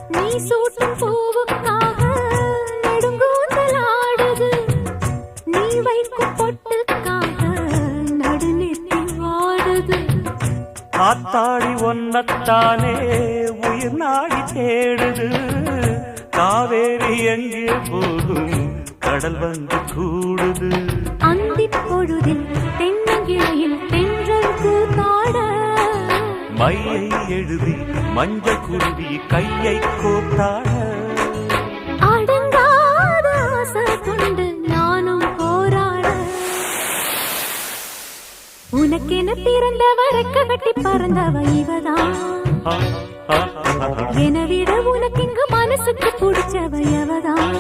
நீ சூட்டும் பூவுக்காக நெடுங்கூந்தல் ஆடுது. நீ வைக்கும் பொட்டுக்காக நடுநெத்தி வாடுது. காத்தாடி ஒன்னத்தானே உயிர் நாடி தேடுது. காவேரி எங்கே போகும் கடல் வந்து கூடுது. அந்திப் பொழுதில் தென்னங்கிளையில் தென்றல் கூத்தாட மையை எழுதி மஞ்சள் குருவி கையை கோத்தாட அடங்காத ஆசை கொண்டு நானும் போராட. உனக்கென பிறந்தவ ரெக்க கட்டி பறந்தவ இவதான். என விட உனக்கு இங்கு மனசுக்கு பிடிச்சவ எவதான்.